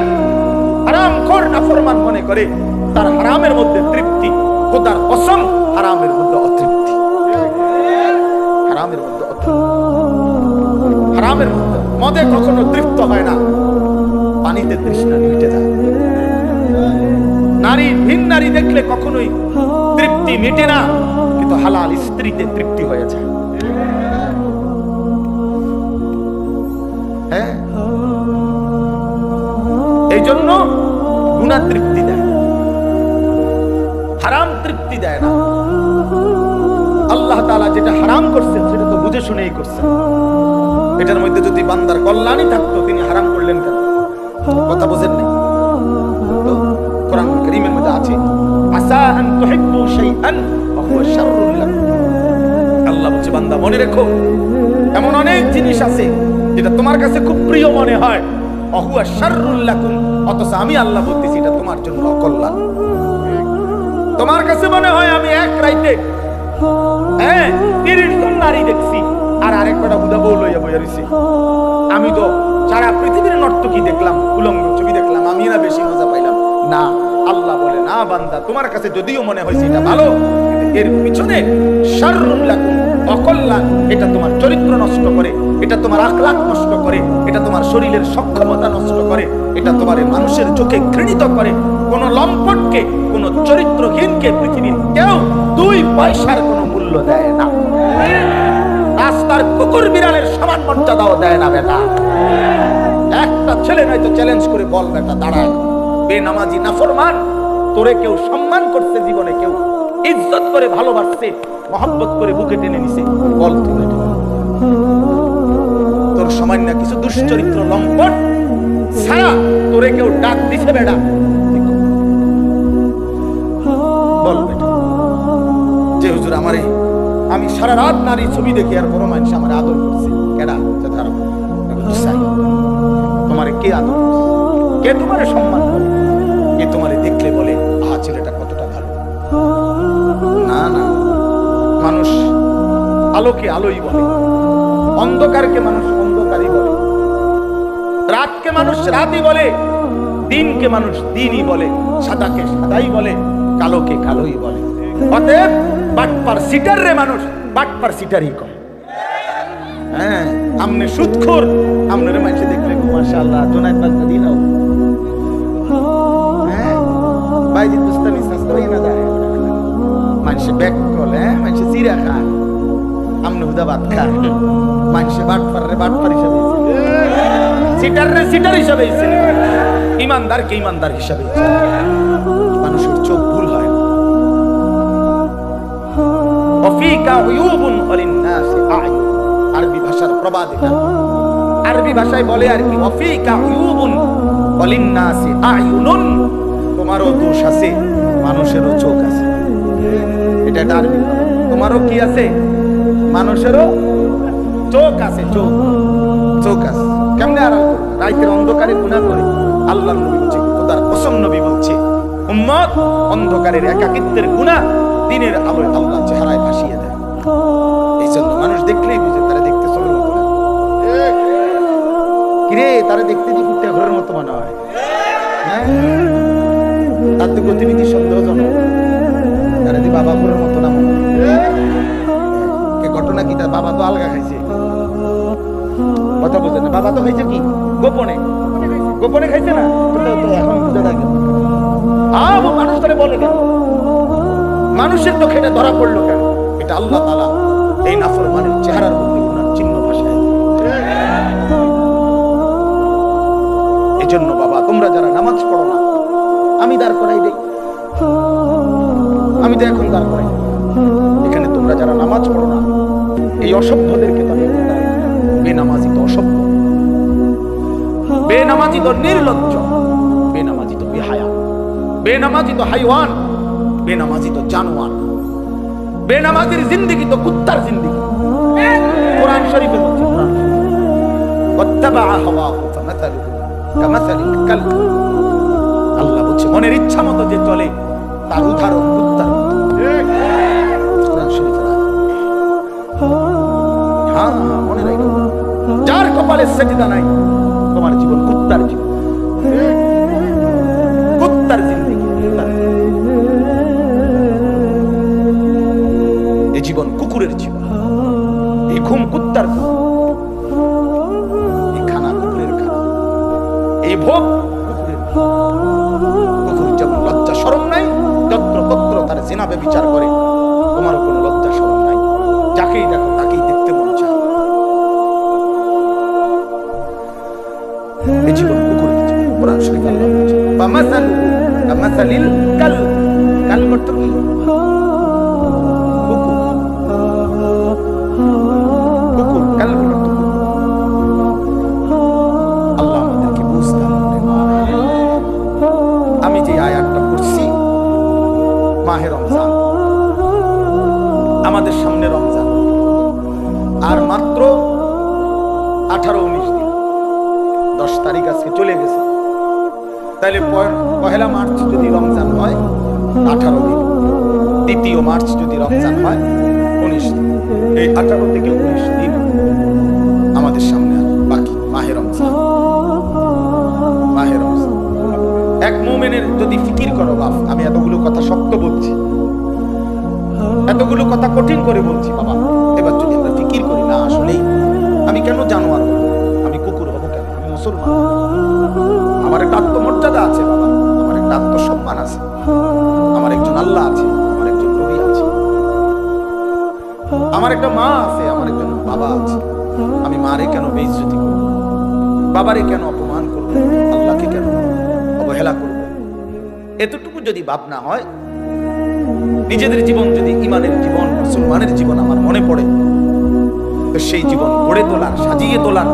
হারামখোর নাফরমান মনে করে তার হারামের মধ্যে তৃপ্তি, খোদার কসম হারামের মধ্যে অতৃপ্তি, হারামের মধ্যে অতৃপ্তি, হারামের মধ্যে। মদে কখনো তৃপ্ত হয় না, পানিতে তৃষ্ণা মিটে যায়। নারী, ভিন নারী দেখলে কখনোই তৃপ্তি মিটে না, কিন্তু হালাল স্ত্রীতে তৃপ্তি হয়ে যায়। হ্যাঁ, এই জন্য গুনাহ তৃপ্তি দেয়, হারাম তৃপ্তি দেয় না। আল্লাহ তাআলা যেটা হারাম করছেন সেটা তো বুঝে শুনেই করছেন। এটার মধ্যে যদি বান্দার কল্যাণই থাকতো, তিনি হারাম করলেন কেন? কথা বোঝেন নাই তো? কোরআন কারীমের মধ্যে আছে, আসা আন তুহিব্বু শাইআন ওয়া হুয়া শাররুল লাকুম। আল্লাহ বলছে, বান্দা মনে রেখো, এমন অনেক জিনিস আছে যেটা তোমার কাছে খুব প্রিয় মনে হয়, ওয়া হুয়া শাররুল লাকুম, অথচ আমি আল্লাহ বলতেছি এটা তোমার জন্য অকল্যাণ। তোমার কাছে মনে হয় আমি এক রাইতে 30 জন নারী দেখছি আর আরেক বেটা হুদা বউ লইয়া বইয়া রইছি। আমি তো সারা পৃথিবীর নর্তকী দেখলাম, উলঙ্গ ছবি দেখলাম, আমি না বেশি মজা পাইলাম না। আল্লাহ বলে না বান্দা, তোমার কাছে যদিও মনে হয়েছে এটা ভালো, এর পিছনে শাররুল লাকুম, অকল্যাণ। এটা তোমার চরিত্র নষ্ট করে, এটা তোমার আখলাক নষ্ট করে, এটা তোমার শরীরের সক্ষমতা নষ্ট করে, এটা তোমার মানুষের চোখে ঘৃণিত করে। কোন লম্পটকে, কোন চরিত্রহীনকে পৃথিবীর কেউ 2 পয়সার কোনো মূল্য দেয় না। রাস্তার কুকুর বিড়ালের সমান মর্যাদাও দেয় না বেটা। একটা ছেলে নয়তো চ্যালেঞ্জ করে বল বেটা দাঁড়ায়, বেনামাজি নাফরমান, তোরে কেউ সম্মান করছে জীবনে, কেউ ইজ্জত করে ভালোবাসছে, মহব্বত করে বুকে টেনে নিছে, বল তুই তোর সামান্য কিছু দুশ্চরিত্র লম্পট ছাড়া তোরে কেউ ডাক দিছে বেটা? বল বেটা। যে হুজুর আমারে, আমি সারা রাত নারী ছবি দেখি আর বড় মানুষ আমার আদর করছে, কেডা? তোমারে কে আদর করছে? কে তোমারে সম্মান করে? কে তোমারে দেখলে বলে আহা ছেলেটা কতটা ভালো? না না, মানুষ আলোকে আলোই বলে, অন্ধকারকে মানুষ অন্ধকারই বলে, রাতকে মানুষ রাতই বলে, দিনকে মানুষ দিনই বলে, সাদাকে সাদাই বলে, কালোকে কালোই বলে। অতএব বাটপার সিটার রে মানুষ বাটপার সিটারই কয়। হ্যাঁ, আমনে সুদখোর, আমনের মানুষে দেখলে মাশাআল্লাহ জোনায়েদ বাগদাদি নাও, হ্যাঁ বাইজি বুস্তামি সাস্তই না যায়, মানুষে ব্যাক বলে, মানুষে জিরা খায়, আমনে হুদা ভাত খায়। মানুষে বাটপার রে বাটপার হিসাবে, সিটার রে সিটার হিসাবে, ইমানদারকে ইমানদার হিসাবে। মানুষের চোখ ভুল হয় না। ওয়াফিকা উয়ুবুন ওয়ালিন্নাসি আ'য়ুন, আরবি ভাষার প্রবাদ এটা। আরবি ভাষায় বলে আর কি, ওয়াফিকা উয়ুবুন ওয়ালিন্নাসি আ'য়ুনুন, তোমারও দোষ আছে, মানুষেরও চোখ আছে। এটা আরবি। তোমারও কি আছে? মানুষেরও চোখ আছে, চোখ চোখ আছে। কেমনে আর রাতের অন্ধকারে গুনাহ করে? আল্লাহর নবী বলছে, খোদার কসম নবী বলছে, উম্মত অন্ধকারের একাকিত্বের গুনাহ দিনের আলোয় আল্লাহ চেহারায় ভাসিয়ে দেয়। এই জন্য মানুষ দেখলেই বুঝে তারা দেখতে চলার মতো না। কিরে তারা দেখতে দি ফুটে ঘরের মতো মনে হয়, হ্যাঁ তার তো গতিবিধি সন্দেহজনক। তারা দি বাবা ঘরের মতো না মনে হয়। ঘটনা কি, তার বাবা তো আলগা খাইছে, কথা বুঝে না। বাবা তো খাইছে কি গোপনে, গোপনে খাইছে না, এখন বুঝে থাকে। মানুষ তারা বলে কেন? মানুষের তো খেটে ধরা পড়লো কেন? এটা আল্লাহ তাআলা এই নাফরমানের চেহারার মধ্যে গুনার চিহ্ন ভাষায়। এই জন্য বাবা, তোমরা যারা নামাজ পড়ো না, আমি দাঁড় করাই দেই, আমি তো এখন দাঁড় করাই এখানে। তোমরা যারা নামাজ পড়ো না, এই অসভ্যদেরকে তো আমি দাঁড়াই। বেনামাজি তো অসভ্য, বেনামাজি তো নির্লজ্জ, বেনামাজি তো বেহায়া, বেনামাজি তো হাইওয়ান, বেনামাজি তো জানোয়ার, বেনামাজির জিন্দেগি তো কুত্তার জিন্দেগি। কোরআন শরীফে বলছে, কোরআন ওয়াত্তাবা হাওয়াহু ফামাসালুহু কামাসালিল কালব। আল্লাহ বলছে মনের ইচ্ছা মতো যে চলে তার উদাহরণ কুত্তার মতো। কোরআন শরীফে হ্যাঁ মনে রাখো, যার কপালে সেজদা নাই তোমার জীবন কুত্তার জীবন, কুত্তার জিন্দেগি, কুত্তার। এই জীবন কুকুরের জীবন, এই ঘুম কুত্তার ঘুম, এই খানা কুকুরের খানা, এই ভোগ কুকুরের ভোগ। কুকুর যেমন লজ্জা শরম নাই, যত্র তত্র তার জিনা ব্যভিচার করে, তোমারও কোনো লজ্জা শরম নাই, যাকেই দেখো তাকেই দেখতে মন চায়। এই জীবন কুকুরের জীবন। কোরআন শরীফে আল্লাহ বলেছে ফামাসালুহু কামাসালিল কালব। কালব অর্থ কি? কুকুর। কুকুর কালব অর্থ আল্লাহ আমাদেরকে বুঝতে হবে। আমি যে আয়াতটা পড়ছি, মাহে রমজান, আমাদের সামনে রমজান আর মাত্র 18-19 দিন, 10 তারিখ আজকে চলে গেছে। তাহলে 1 মার্চ যদি রমজান হয়, 18 দিন দ্বিতীয় মার্চ যদি রমজান হয় 19 দিন, এই 18 থেকে 19 দিন আমাদের সামনে আর বাকি মাহে রমজান। মাহে রমজান এক মুমিনের যদি ফিকির করো বাপ, আমি এতগুলো কথা শক্ত বলছি, এতগুলো কথা কঠিন করে বলছি বাবা, এবার যদি আমরা ফিকির করি না আসলেই আমি কেন জানোয়ার হব, আমি কুকুর হব কেন, আমি মুসলমান, আমার একটা আত্মমর্যাদা আছে বাবা, আমার একটা আত্মসম্মান আছে, আমার একজন আল্লাহ আছে, আমার একজন নবী আছে, আমার একটা মা আছে, আমার একজন বাবা আছে, আমি মারে কেন বেইজ্জতি করব, বাবারে কেন অপমান করব, আল্লাহকে কেন অবহেলা করব? এতটুকু যদি ভাবনা হয়, নিজেদের জীবন যদি ইমানের জীবন, মুসলমানের জীবন আমার মনে পড়ে, তো সেই জীবন গড়ে তোলার, সাজিয়ে তোলার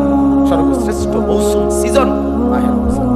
সর্বশ্রেষ্ঠ মৌসুম, সিজন মাহে রমজান।